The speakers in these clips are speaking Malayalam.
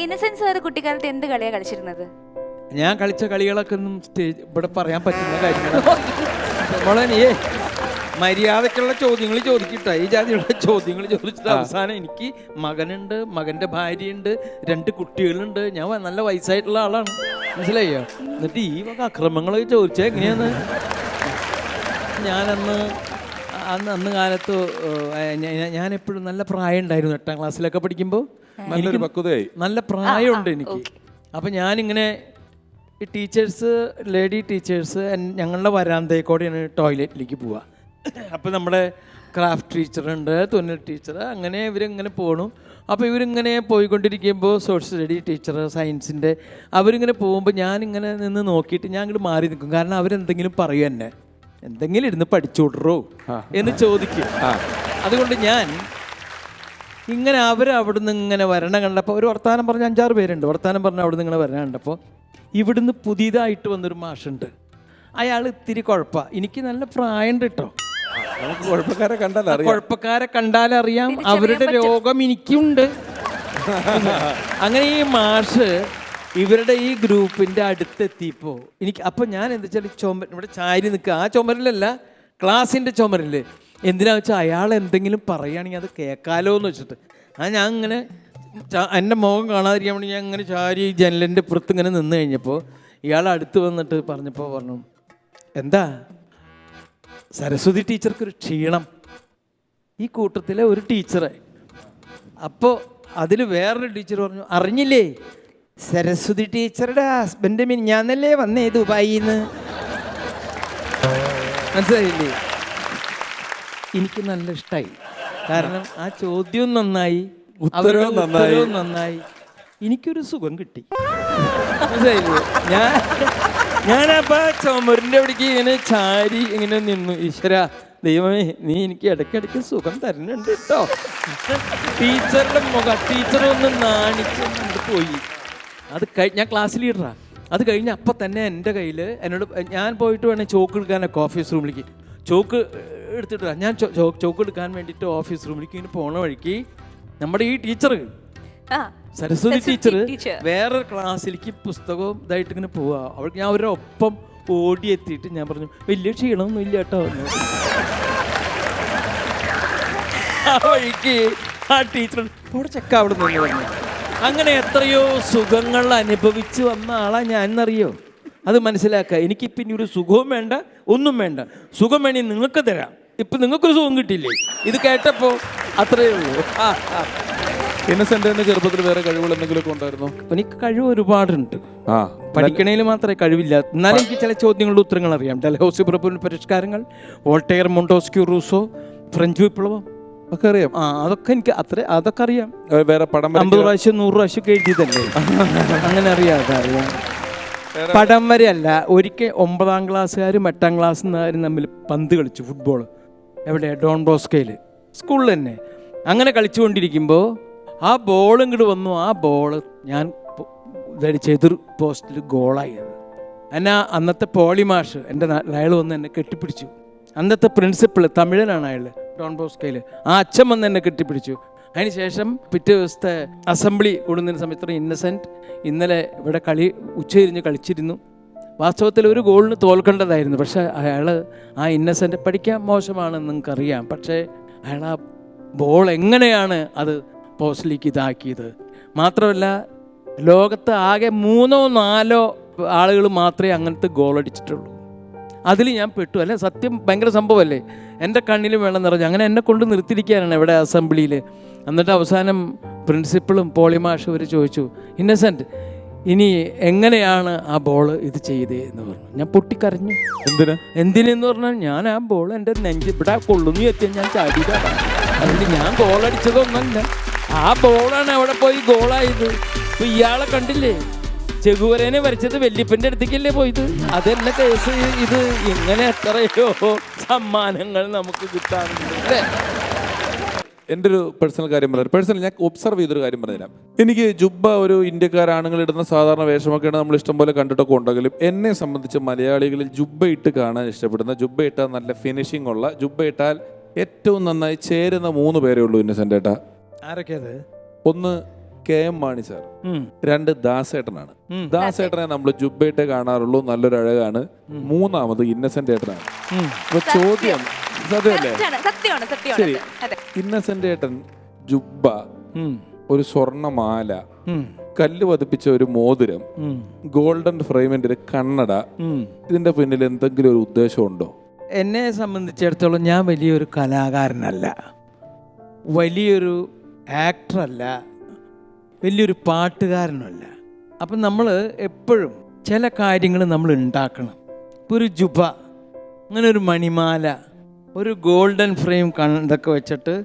ഇന്നസെൻസ് സാർ കുട്ടിക്കാലത്ത് എന്ത് കളിയാ കളിച്ചിരുന്നത്? ഞാൻ കളിച്ച കളികളൊക്കെ ഒന്നും ഇവിടെ പറയാൻ പറ്റുന്ന കാര്യങ്ങളാണ്. മോളെ മര്യാദക്കുള്ള ചോദ്യങ്ങൾ ചോദിക്കട്ടെ. ഈ ജാതിയുള്ള ചോദ്യങ്ങൾ ചോദിച്ചിട്ട് അവസാനം എനിക്ക് മകനുണ്ട്, മകന്റെ ഭാര്യയുണ്ട്, 2 കുട്ടികളുണ്ട്, ഞാൻ നല്ല വയസ്സായിട്ടുള്ള ആളാണ്, മനസ്സിലായോ? എന്നിട്ട് ഈ വക അക്രമങ്ങളൊക്കെ ചോദിച്ചാൽ എങ്ങനെയാന്ന്? അന്ന് കാലത്ത് ഞാൻ എപ്പോഴും നല്ല പ്രായം ഉണ്ടായിരുന്നു. 8ാം ക്ലാസ്സിലൊക്കെ പഠിക്കുമ്പോൾ നല്ല പ്രായമുണ്ട് എനിക്ക്. അപ്പം ഞാനിങ്ങനെ ഈ ടീച്ചേഴ്സ്, ലേഡി ടീച്ചേഴ്സ് ഞങ്ങളുടെ വരാന്തയിൽ കൂടെയാണ് ടോയ്ലറ്റിലേക്ക് പോവുക. അപ്പോൾ നമ്മുടെ ക്രാഫ്റ്റ് ടീച്ചറുണ്ട്, തുന്നൽ ടീച്ചർ, അങ്ങനെ ഇവരിങ്ങനെ പോകണം. അപ്പോൾ ഇവരിങ്ങനെ പോയിക്കൊണ്ടിരിക്കുമ്പോൾ സോഷ്യൽ സ്റ്റഡി ടീച്ചർ, സയൻസിൻ്റെ, അവരിങ്ങനെ പോകുമ്പോൾ ഞാനിങ്ങനെ നിന്ന് നോക്കിയിട്ട് ഞാൻ ഇങ്ങോട്ട് മാറി നിൽക്കും. കാരണം അവരെന്തെങ്കിലും പറയും, എന്നെ എന്തെങ്കിലും ഇരുന്ന് പഠിച്ചുവിടറോ എന്ന് ചോദിക്കും. അതുകൊണ്ട് ഞാൻ ഇങ്ങനെ അവരവിടുന്ന് ഇങ്ങനെ വരണം കണ്ടപ്പോൾ ഒരു വർത്തമാനം പറഞ്ഞ 5-6 പേരുണ്ട്. വർത്തമാനം പറഞ്ഞ് അവിടുന്ന് ഇങ്ങനെ വരണം കണ്ടപ്പോൾ ഇവിടുന്ന് പുതിയതായിട്ട് വന്നൊരു മാഷുണ്ട്. അയാൾ ഇത്തിരി കുഴപ്പമാണ്. എനിക്ക് നല്ല പ്രായമുണ്ട് കേട്ടോ. കുഴപ്പക്കാരെ കണ്ടാലറിയാം അവരുടെ രോഗം എനിക്കുണ്ട്. അങ്ങനെ ഈ മാഷ് ഇവരുടെ ഈ ഗ്രൂപ്പിൻ്റെ അടുത്തെത്തിയപ്പോൾ അപ്പം ഞാൻ എന്താ വെച്ചാൽ ഇവിടെ ചാരി നിൽക്കുക. ആ ചുമരിലല്ല, ക്ലാസ്സിൻ്റെ ചുമരിൽ. എന്തിനാ വെച്ചാൽ അയാൾ എന്തെങ്കിലും പറയുകയാണെങ്കിൽ അത് കേൾക്കാലോ എന്ന് വെച്ചിട്ട് ഞാൻ ഇങ്ങനെ എൻ്റെ മുഖം കാണാതിരിക്കാൻ വേണ്ടി ഞാൻ ഇങ്ങനെ ചാരി ജനലിൻ്റെ പുറത്ത് ഇങ്ങനെ നിന്ന് കഴിഞ്ഞപ്പോൾ ഇയാൾ അടുത്ത് വന്നിട്ട് പറഞ്ഞു, എന്താ സരസ്വതി ടീച്ചർക്കൊരു ക്ഷീണം, ഈ കൂട്ടത്തിലെ ഒരു ടീച്ചറെ. അപ്പോൾ അതിൽ വേറൊരു ടീച്ചർ പറഞ്ഞു, അറിഞ്ഞില്ലേ സരസ്വതി ടീച്ചറുടെ ഹസ്ബൻഡ് മിനിഞ്ഞാന്നല്ലേ വന്നേ ദുബായിന്ന്, മനസ്സിലായില്ലേ? എനിക്ക് നല്ല ഇഷ്ടമായി. കാരണം ആ ചോദ്യവും നന്നായി, ഉത്തരവും നന്നായി, എനിക്കൊരു സുഖം കിട്ടി, മനസ്സിലായില്ലേ? ഞാനപ്പോൾ ചുമരിൻ്റെ അവിടേക്ക് ഇങ്ങനെ ചാരി ഇങ്ങനെ നിന്നു. ഈശ്വര ദൈവമേ, നീ എനിക്ക് ഇടയ്ക്കിടയ്ക്ക് സുഖം തരുന്നുണ്ട് കേട്ടോ. ടീച്ചറുടെ മുഖം, ടീച്ചറൊന്ന് നാണിച്ചുകൊണ്ട് പോയി. അത് ഞാൻ ക്ലാസ് ലീഡറാണ്. അത് കഴിഞ്ഞ് അപ്പം തന്നെ എൻ്റെ കയ്യിൽ എന്നോട്, ഞാൻ പോയിട്ട് വേണേൽ ചോക്ക് എടുക്കാനൊക്കെ ഓഫീസ് റൂമിലേക്ക് ചോക്ക് എടുത്തിട്ട് ഞാൻ ചോക്ക് എടുക്കാൻ വേണ്ടിയിട്ട് ഓഫീസ് റൂമിലേക്ക് ഇങ്ങനെ പോണ വഴിക്ക് നമ്മുടെ ഈ ടീച്ചർ സരസ്വതി ടീച്ചർ വേറൊരു ക്ലാസ്സിലേക്ക് പുസ്തകവും ഇതായിട്ട് ഇങ്ങനെ പോവുക. അവർക്ക് ഞാൻ അവരുടെ ഒപ്പം ഓടിയെത്തിയിട്ട് ഞാൻ പറഞ്ഞു, വലിയ ക്ഷീണമൊന്നും ഇല്ല കേട്ടോ. ആ വഴിക്ക് ആ ടീച്ചർ അവിടെ ചെക്ക അവിടെ നിന്ന് പറഞ്ഞു. അങ്ങനെ എത്രയോ സുഖങ്ങൾ അനുഭവിച്ച് വന്ന ആളാണ് ഞാൻ എന്നറിയോ? അത് മനസ്സിലാക്കുക. എനിക്ക് പിന്നെ ഒരു സുഖവും വേണ്ട, ഒന്നും വേണ്ട. സുഖം വേണമെങ്കിൽ നിങ്ങൾക്ക് തരാം. ഇപ്പം നിങ്ങൾക്കൊരു സുഖം കിട്ടിയില്ലേ? ഇത് കേട്ടപ്പോൾ അത്രയേ ഉള്ളൂ. ഇന്നസെന്റ് ചെറുപ്പത്തിൽ വേറെ കഴിവുകൾ എന്തെങ്കിലുമൊക്കെ ഉണ്ടായിരുന്നോ? എനിക്ക് കഴിവ് ഒരുപാടുണ്ട്. പഠിക്കണേൽ മാത്രമേ കഴിവില്ല. എന്നാലും എനിക്ക് ചില ചോദ്യങ്ങളുടെ ഉത്തരങ്ങൾ അറിയാം. ഡൽഹൌസി പ്രഭുവിന്റെ പരിഷ്കാരങ്ങൾ, വോൾട്ടയർ, മോണ്ടോസ്ക്യൂ, റൂസോ, ഫ്രഞ്ച് വിപ്ലവം ഒക്കെ അറിയാം. അതൊക്കെ എനിക്ക് അതൊക്കെ അറിയാം. വേറെ പടം 50 പ്രാവശ്യം 100 പ്രാവശ്യം ഒക്കെ എഴുതിയതല്ലേ, അങ്ങനെ അറിയാം. പടം വരെ അല്ല. ഒരിക്കൽ 9ാം ക്ലാസ്സുകാരും 8ാം ക്ലാസ്സുകാരും തമ്മിൽ പന്ത് കളിച്ചു, ഫുട്ബോൾ. എവിടെ? ഡോൺ ബോസ്കോയിൽ, സ്കൂളിൽ തന്നെ. അങ്ങനെ കളിച്ചുകൊണ്ടിരിക്കുമ്പോൾ ആ ബോൾ ഇങ്ങോട്ട് വന്നു. ആ ബോള് ഞാൻ ഇതടിച്ച് എതിർ പോസ്റ്റിൽ ഗോളായത്. എന്നാൽ അന്നത്തെ പോളിമാഷ് എൻ്റെ അയാൾ വന്ന് എന്നെ കെട്ടിപ്പിടിച്ചു. അന്നത്തെ പ്രിൻസിപ്പൾ തമിഴനാണ് അയാൾ, ഡോൺ ബോസ്കോയിൽ. ആ അച്ഛൻ വന്ന് എന്നെ കെട്ടിപ്പിടിച്ചു. അതിന് ശേഷം പിറ്റേ ദിവസത്തെ അസംബ്ലി കൂടുന്നതിന് സമയത്ത് ഇന്നസെൻറ്റ് ഇന്നലെ ഇവിടെ ഉച്ചതിരിഞ്ഞ് കളിച്ചിരുന്നു. വാസ്തവത്തിൽ ഒരു ഗോളിന് തോൽക്കേണ്ടതായിരുന്നു. പക്ഷേ അയാൾ ആ ഇന്നസെൻറ്റ് പഠിക്കാൻ മോശമാണെന്ന് നിങ്ങൾക്കറിയാം. പക്ഷേ അയാൾ ആ ബോൾ എങ്ങനെയാണ് അത് പോസ്റ്റിലേക്ക് ഇതാക്കിയത്. മാത്രമല്ല ലോകത്ത് ആകെ 3-4 ആളുകൾ മാത്രമേ അങ്ങനത്തെ ഗോൾ അടിച്ചിട്ടുള്ളൂ. അതിൽ ഞാൻ പെട്ടു. അല്ലെ സത്യം ഭയങ്കര സംഭവമല്ലേ? എൻ്റെ കണ്ണിലും വെള്ളം നിറഞ്ഞു. അങ്ങനെ എന്നെ കൊണ്ട് നിർത്തിയിരിക്കുകയാണ് ഇവിടെ അസംബ്ലിയിൽ. എന്നിട്ട് അവസാനം പ്രിൻസിപ്പളും പോളിമാഷും അവർ ചോദിച്ചു, ഇന്നസെൻറ്റ് ഇനി എങ്ങനെയാണ് ആ ബോൾ ഇത് ചെയ്തേ എന്ന് പറഞ്ഞു. ഞാൻ പൊട്ടിക്കരഞ്ഞു. എന്തിനെന്ന് പറഞ്ഞാൽ ഞാൻ ആ ബോൾ എൻ്റെ നെഞ്ച് ഇവിടെ കൊള്ളുന്നു എത്തിയാൽ ഞാൻ ചാടിയതാണ്. അതുകൊണ്ട് ഞാൻ ഗോളടിച്ചതൊന്നല്ല, ആ ബോളാണ് അവിടെ പോയി ഗോളായത്. ഇപ്പം ഇയാളെ കണ്ടില്ലേ, ചെകുവരേനെ വരച്ചത് വല്യപ്പൻ്റെ അടുത്തേക്കല്ലേ പോയത്. അതെന്നെ കേസ്. ഇത് ഇങ്ങനെ എത്രയോ സമ്മാനങ്ങൾ നമുക്ക് കിട്ടാറുണ്ട് അല്ലേ? എൻ്റെ ഒരു പേഴ്സണൽ കാര്യം പറയാം. പേഴ്സണൽ ഞാൻ ഒബ്സർവ് ചെയ്തൊരു കാര്യം പറഞ്ഞുതരാം. എനിക്ക് ജുബ്ബ ഒരു ഇന്ത്യക്കാരാണുങ്ങൾ ഇടുന്ന സാധാരണ വേഷമൊക്കെയാണ് നമ്മൾ ഇഷ്ടം പോലെ കണ്ടിട്ടൊക്കെ ഉണ്ടെങ്കിലും എന്നെ സംബന്ധിച്ച് മലയാളികളിൽ ജുബ്ബ ഇട്ട് കാണാൻ ഇഷ്ടപ്പെടുന്ന, ജുബ്ബ ഇട്ടാൽ നല്ല ഫിനിഷിംഗ് ഉള്ള, ജുബ്ബ ഇട്ടാൽ ഏറ്റവും നന്നായി ചേരുന്ന 3 പേരേ ഉള്ളൂ ഇന്നസെൻ്റ് ഏട്ടാ. ആരൊക്കെയത്? ഒന്ന് KM മാണി സാർ, 2 ദാസേട്ടനാണ്. ദാസേട്ടനെ നമ്മൾ ജുബ്ബയിട്ടേ കാണാറുള്ളൂ, നല്ലൊരു അഴകാണ്. 3ാമത് ഇന്നസെന്റ് ഏട്ടനാണ്. അപ്പൊ ചോദ്യം സത്യമല്ലേ? ശരി, ഇന്നസെന്റ് ഏട്ടൻ ജുബ്ബ, ഒരു സ്വർണ്ണമാല, കല്ല് പതിപ്പിച്ച ഒരു മോതിരം, ഗോൾഡൻ ഫ്രെയിമിന്റെ ഒരു കണ്ണട, ഇതിന്റെ പിന്നിൽ എന്തെങ്കിലും ഒരു ഉദ്ദേശമുണ്ടോ? എന്നെ സംബന്ധിച്ചിടത്തോളം ഞാൻ വലിയൊരു കലാകാരനല്ല, വലിയൊരു ആക്ടറല്ല, വലിയൊരു പാട്ടുകാരനല്ല. അപ്പം നമ്മൾ എപ്പോഴും ചില കാര്യങ്ങൾ നമ്മൾ ഉണ്ടാക്കണം. ഇപ്പോൾ ഒരു ജുബ, അങ്ങനെ ഒരു മണിമാല, ഒരു ഗോൾഡൻ ഫ്രെയിം ഇതൊക്കെ വെച്ചിട്ട്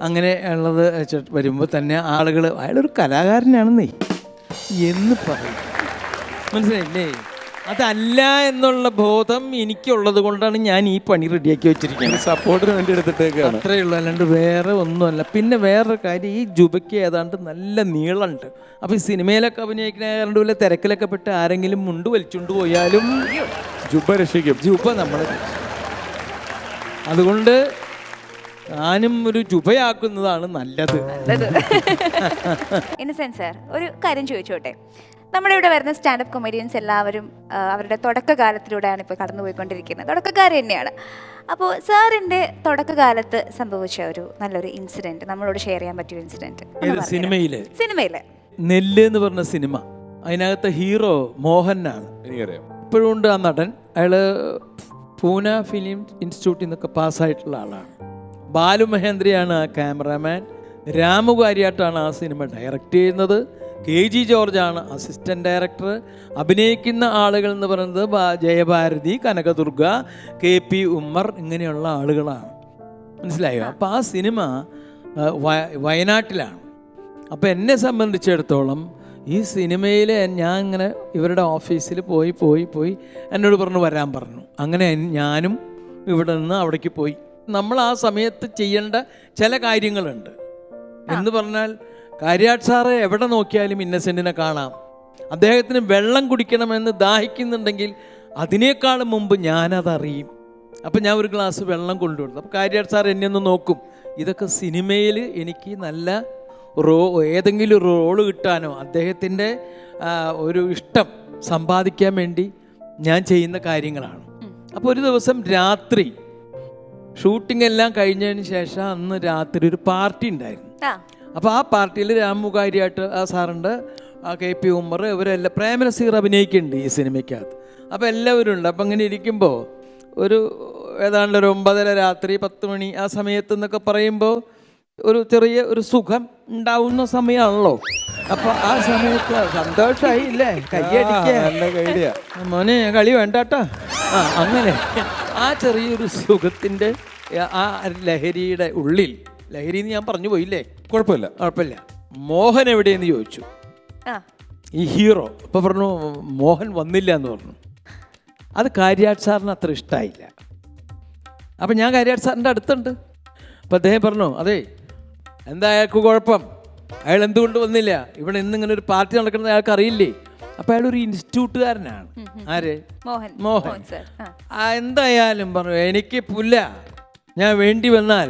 അങ്ങനെ ഉള്ളത് വെച്ചിട്ട് വരുമ്പോൾ തന്നെ ആളുകൾ അയാളൊരു കലാകാരനാണെന്നേ എന്ന് പറയും. മനസ്സിലായില്ലേ? അതല്ല എന്നുള്ള ബോധം എനിക്കുള്ളത് കൊണ്ടാണ് ഞാൻ ഈ പണി റെഡിയാക്കി വെച്ചിരിക്കുന്നത്. സപ്പോർട്ടിന് വേണ്ടി എടുത്തിട്ടേക്കാണ്. അത്രയേ ഉള്ളൂ, അല്ലാണ്ട് വേറെ ഒന്നുമല്ല. പിന്നെ വേറൊരു കാര്യം, ഈ ജുബയ്ക്ക് ഏതാണ്ട് നല്ല നീളമുണ്ട്. അപ്പോൾ ഈ സിനിമയിലൊക്കെ അഭിനയിക്കുന്ന വല്ല തിരക്കിലൊക്കെ പെട്ട് ആരെങ്കിലും മുണ്ട് വലിച്ചുകൊണ്ട് പോയാലും ജുബ രക്ഷിക്കും. ജുബ നമ്മൾ, അതുകൊണ്ട് ഞാനും ഒരു ജുബയാക്കുന്നതാണ് നല്ലത്. ഇന്നസെന്റ് സാർ, ഒരു കാര്യം ചോദിച്ചോട്ടെ. നമ്മുടെ ഇവിടെ വരുന്ന സ്റ്റാൻഡപ്പ് കൊമേഡിയൻസ് എല്ലാവരും അവരുടെ തുടക്കകാലത്തിലൂടെയാണ് ഇപ്പോൾ കടന്നുപോയിക്കൊണ്ടിരിക്കുന്നത്. തുടക്കക്കാർ തന്നെയാണ്. അപ്പോൾ സാറിൻ്റെ തുടക്കകാലത്ത് സംഭവിച്ച ഒരു നല്ലൊരു ഇൻസിഡന്റ് നമ്മളോട് ഷെയർ ചെയ്യാൻ പറ്റിയ ഇൻസിഡന്റ്? സിനിമയിലെ നെല്ല് എന്ന് പറഞ്ഞ സിനിമ, അതിനകത്ത് ഹീറോ മോഹനാണ്. എനിക്കറിയാം, ഇപ്പോഴും ഉണ്ട് ആ നടൻ. അയാള് പൂന ഫിലിം ഇൻസ്റ്റിറ്റ്യൂട്ടിൽ നിന്നൊക്കെ പാസ്സായിട്ടുള്ള ആളാണ്. ബാലു മഹേന്ദ്രയാണ് ആ ക്യാമറാമാൻ. രാമു കാര്യാട്ടാണ് ആ സിനിമ ഡയറക്റ്റ് ചെയ്യുന്നത്. KG ജോർജാണ് അസിസ്റ്റന്റ് ഡയറക്ടർ. അഭിനയിക്കുന്ന ആളുകൾ എന്ന് പറയുന്നത് ജയഭാരതി, കനകദുർഗ, KP ഉമ്മർ, ഇങ്ങനെയുള്ള ആളുകളാണ്. മനസ്സിലായോ? അപ്പോൾ ആ സിനിമ വയനാട്ടിലാണ്. അപ്പോൾ എന്നെ സംബന്ധിച്ചിടത്തോളം ഈ സിനിമയിൽ ഞാൻ ഇങ്ങനെ ഇവരുടെ ഓഫീസിൽ പോയി എന്നോട് വരാൻ പറഞ്ഞു. അങ്ങനെ ഞാനും ഇവിടെ നിന്ന് അവിടേക്ക് പോയി. നമ്മൾ ആ സമയത്ത് ചെയ്യേണ്ട ചില കാര്യങ്ങളുണ്ട്. എന്ന് പറഞ്ഞാൽ കാര്യാട്ട് സാറ് എവിടെ നോക്കിയാലും ഇന്നസെൻറ്റിനെ കാണാം. അദ്ദേഹത്തിന് വെള്ളം കുടിക്കണമെന്ന് ദാഹിക്കുന്നുണ്ടെങ്കിൽ അതിനേക്കാളും മുമ്പ് ഞാനതറിയും. അപ്പം ഞാൻ ഒരു ഗ്ലാസ് വെള്ളം കൊണ്ടുവരുന്നു. അപ്പോൾ കാര്യാട്ട് സാർ എന്നെ ഒന്ന് നോക്കും. ഇതൊക്കെ സിനിമയിൽ എനിക്ക് നല്ല ഏതെങ്കിലും റോള് കിട്ടാനോ അദ്ദേഹത്തിൻ്റെ ഒരു ഇഷ്ടം സമ്പാദിക്കാൻ വേണ്ടി ഞാൻ ചെയ്യുന്ന കാര്യങ്ങളാണ്. അപ്പോൾ ഒരു ദിവസം രാത്രി ഷൂട്ടിംഗ് എല്ലാം കഴിഞ്ഞതിന് ശേഷം അന്ന് രാത്രി ഒരു പാർട്ടി ഉണ്ടായിരുന്നു. അപ്പോൾ ആ പാർട്ടിയിൽ രാമു കാര്യാട്ട് ആ സാറുണ്ട്, KP ഉമ്മർ, ഇവരെല്ലാം പ്രേമനസീർ അഭിനയിക്കുന്നുണ്ട് ഈ സിനിമയ്ക്കകത്ത്. അപ്പോൾ എല്ലാവരും ഉണ്ട്. അപ്പം അങ്ങനെ ഇരിക്കുമ്പോൾ ഒരു ഏതാണ്ട് ഒരു 9:30 രാത്രി 10 മണി ആ സമയത്ത് എന്നൊക്കെ പറയുമ്പോൾ ഒരു ചെറിയ ഒരു സുഖം ഉണ്ടാവുന്ന സമയമാണല്ലോ. അപ്പോൾ ആ സമയത്ത് സന്തോഷമായി ഇല്ലേ, കയ്യടിക്കുക, മോനെ കളി വേണ്ടാട്ടോ. അങ്ങനെ ആ ചെറിയൊരു സുഖത്തിൻ്റെ ആ ലഹരിയുടെ ഉള്ളിൽ, ലഹരി എന്ന് ഞാൻ പറഞ്ഞു പോയില്ലേ, കുഴപ്പമില്ല. മോഹൻ എവിടെയെന്ന് ചോദിച്ചു ഈ ഹീറോ. അപ്പോൾ പറഞ്ഞു മോഹൻ വന്നില്ല എന്ന് പറഞ്ഞു. അത് കാര്യാട്ട് സാറിന് അത്ര ഇഷ്ടമായില്ല. അപ്പം ഞാൻ കാര്യാട്ട് സാറിൻ്റെ അടുത്തുണ്ട്. അപ്പം അദ്ദേഹം പറഞ്ഞു, അതെ എന്താ അയാൾക്ക് കുഴപ്പം, അയാൾ എന്തുകൊണ്ട് വന്നില്ല, ഇവിടെ ഇന്നിങ്ങനെ ഒരു പാർട്ടി നടക്കുന്നത് അയാൾക്ക് അറിയില്ലേ. അപ്പം അയാളൊരു ഇൻസ്റ്റിറ്റ്യൂട്ടുകാരനാണ്. ആര്? മോഹൻ. എന്തായാലും പറഞ്ഞു, എനിക്ക് പുല്ല, ഞാൻ വേണ്ടി വന്നാൽ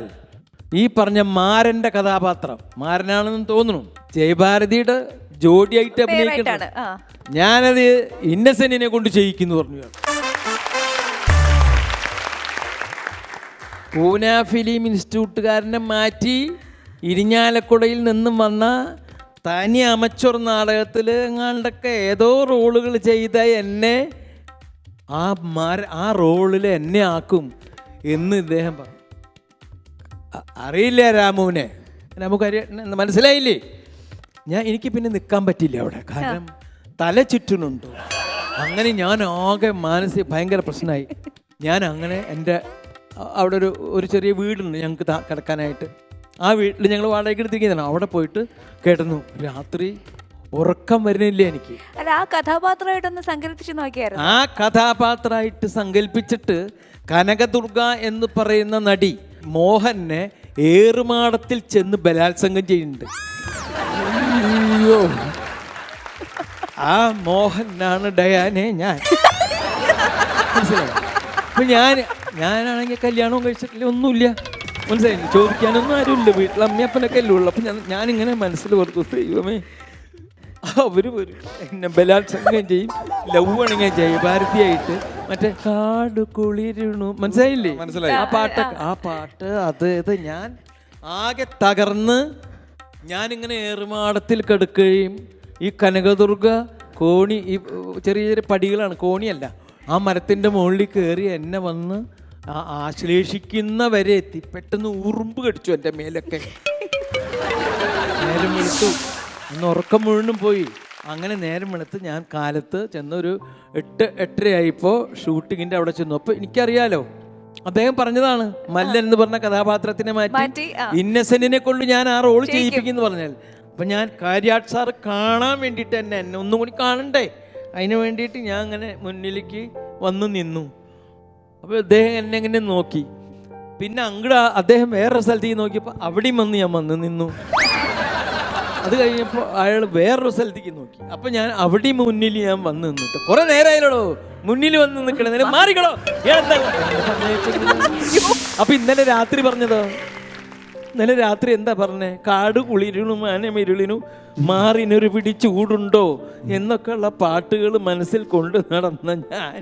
ഈ പറഞ്ഞ മാരൻ്റെ കഥാപാത്രം, മാരനാണെന്ന് തോന്നുന്നു, ജയഭാരതിയുടെ ജോഡിയായിട്ട് അഭിനയിക്കണം, ഞാനത് ഇന്നസെന്റിനെ കൊണ്ട് ചെയ്യിക്കുന്നു പറഞ്ഞു. പൂന ഫിലിം ഇൻസ്റ്റിറ്റ്യൂട്ടുകാരനെ മാറ്റി ഇരിഞ്ഞാലക്കുടയിൽ നിന്നും വന്ന തനി അമച്ചർ നാടകത്തിൽ എങ്ങാണ്ടൊക്കെ ഏതോ റോളുകൾ ചെയ്ത എന്നെ ആ റോളിൽ എന്നെ ആക്കും എന്ന് ഇദ്ദേഹം പറഞ്ഞു. അറിയില്ല രാമുവിനെ, മനസ്സിലായില്ലേ? എനിക്ക് പിന്നെ നിൽക്കാൻ പറ്റില്ല അവിടെ, കാരണം തല ചുറ്റുന്നുണ്ട്. അങ്ങനെ ഞാൻ ആകെ ഭയങ്കര പ്രശ്നമായി. ഞാൻ അങ്ങനെ എൻ്റെ അവിടെ ഒരു ചെറിയ വീടുണ്ട് ഞങ്ങൾക്ക് കിടക്കാനായിട്ട്. ആ വീട്ടിൽ ഞങ്ങൾ വാടകയ്ക്ക് എടുത്തിരിക്കുന്നതാണ്. അവിടെ പോയിട്ട് കിടന്നു. രാത്രി ഉറക്കം വരുന്നില്ല എനിക്ക്. ആ കഥാപാത്രമായിട്ടൊന്ന് സങ്കല്പിച്ച് നോക്കിയായിരുന്നു. ആ കഥാപാത്രമായിട്ട് സങ്കല്പിച്ചിട്ട് കനകദുർഗ എന്ന് പറയുന്ന നടി മോഹനെ ഏറുമാടത്തിൽ ചെന്ന് ബലാത്സംഗം ചെയ്യുന്നുണ്ട്. അയ്യോ, ആ മോഹനാണ് ഡയാനെ ഞാൻ. മനസ്സിലായി? അപ്പൊ ഞാനാണെങ്കിൽ കല്യാണവും കഴിച്ചിട്ടില്ല, ഒന്നുമില്ല. മനസ്സിലായില്ലേ? ചോദിക്കാനൊന്നും ആരുമില്ല, വീട്ടിൽ അമ്മയപ്പനൊക്കെ അല്ലേ ഉള്ളു. അപ്പം ഞാനിങ്ങനെ മനസ്സിൽ ഓർത്തു, ദൈവമേ അവര് വരും, എന്നെ ബലാത്സംഗം ചെയ്യും, ലവ് ആണെങ്കിൽ ചെയ്യും ഭാരതിയായിട്ട്. മറ്റേ കാട് കുളിരണു, മനസ്സിലായില്ലേ? മനസ്സിലായി. ആ പാട്ട് അത് ഞാൻ ആകെ തകർന്ന് ഞാനിങ്ങനെ ഏറുമാടത്തിൽ കിടക്കുകയും ഈ കനകദുർഗ കോണി, ഈ ചെറിയ ചെറിയ പടികളാണ്, കോണിയല്ല, ആ മരത്തിൻ്റെ മുകളിൽ കയറി എന്നെ വന്ന് ആശ്ലേഷിക്കുന്ന വരെ എത്തി. പെട്ടെന്ന് ഉറുമ്പ് കടിച്ചു എൻ്റെ മേലൊക്കെ. നേരം വെളുത്തു, അന്ന് ഉറക്കം മുഴുവനും പോയി. അങ്ങനെ നേരം വെളുത്ത് ഞാൻ കാലത്ത് ചെന്നൊരു 8-8:30 ഷൂട്ടിങ്ങിൻ്റെ അവിടെ ചെന്നു. അപ്പോൾ എനിക്കറിയാലോ, അദ്ദേഹം പറഞ്ഞതാണ് മല്ലൻ എന്ന് പറഞ്ഞ കഥാപാത്രത്തിനെ മാറ്റി ഇന്നസെന്റിനെ കൊണ്ട് ഞാൻ ആ റോൾ ചെയ്യിപ്പിക്കുന്നു പറഞ്ഞാൽ. അപ്പം ഞാൻ കാര്യാട്ട് സാറ് കാണാൻ വേണ്ടിയിട്ട് എന്നെ ഒന്നും കൂടി കാണണ്ടേ, അതിന് വേണ്ടിയിട്ട് ഞാൻ അങ്ങനെ മുന്നിലേക്ക് വന്ന് നിന്നു. അപ്പോൾ അദ്ദേഹം എന്നെ ഇങ്ങനെ നോക്കി. പിന്നെ അങ്ങോട്ട് അദ്ദേഹം വേറൊരു സ്ഥലത്തേക്ക് നോക്കിയപ്പോൾ അവിടെയും ഞാൻ വന്ന് നിന്നു. അത് കഴിഞ്ഞപ്പോൾ അയാൾ വേറൊരു സ്ഥലത്തേക്ക് നോക്കി. അപ്പം ഞാൻ അവിടെയും മുന്നിൽ ഞാൻ വന്ന് നിന്നിട്ട് കുറേ നേരമായാലോ മുന്നിൽ വന്ന് നിൽക്കണേ, മാറിക്കണോ. അപ്പൊ ഇന്നലെ രാത്രി പറഞ്ഞതോ, ഇന്നലെ രാത്രി എന്താ പറഞ്ഞേ? കാട് കുളിരിനും ആനമിരുളിനും മാറിനൊരു പിടി ചൂടുണ്ടോ എന്നൊക്കെയുള്ള പാട്ടുകൾ മനസ്സിൽ കൊണ്ട് നടന്ന ഞാൻ,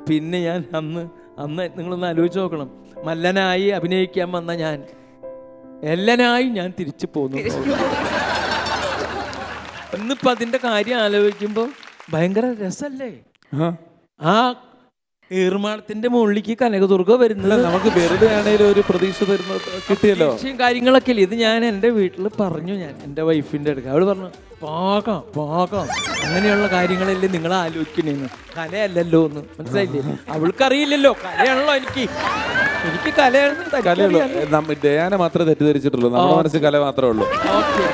പിന്നെ ഞാൻ അന്ന് നിങ്ങളൊന്ന് ആലോചിച്ച് നോക്കണം, മല്ലനായി അഭിനയിക്കാൻ വന്ന ഞാൻ എല്ലനായി ഞാൻ തിരിച്ചു പോന്നു. ഇന്നിപ്പോ അതിന്റെ കാര്യം ആലോചിക്കുമ്പോ ഭയങ്കര രസല്ലേ? ആ ഏറുമാടത്തിന്റെ മുകളിലേക്ക് കനകദുർഗ വരുന്നത് നമുക്ക് വെറുതെ ആണെങ്കിലും ഒരു പ്രതീക്ഷ തരുന്ന കിട്ടിയല്ലോ. കാര്യങ്ങളൊക്കെ ഇല്ലേ? ഇത് ഞാൻ എൻ്റെ വീട്ടിൽ പറഞ്ഞു, ഞാൻ എൻ്റെ വൈഫിൻ്റെ അടുക്ക അവള് പറഞ്ഞു പാകാം അങ്ങനെയുള്ള കാര്യങ്ങളല്ലേ നിങ്ങൾ ആലോചിക്കണേന്ന്, കലയല്ലല്ലോ എന്ന്. മനസ്സിലായില്ലേ? അവൾക്കറിയില്ലല്ലോ, കലയാണല്ലോ. എനിക്ക് കലയാണ്. കലയുള്ളൂ, ഡയാന മാത്രമേ തെറ്റിദ്ധരിച്ചിട്ടുള്ളൂ, നമ്മുടെ മനസ്സിൽ കല മാത്രമേ ഉള്ളൂ. ഓക്കെ.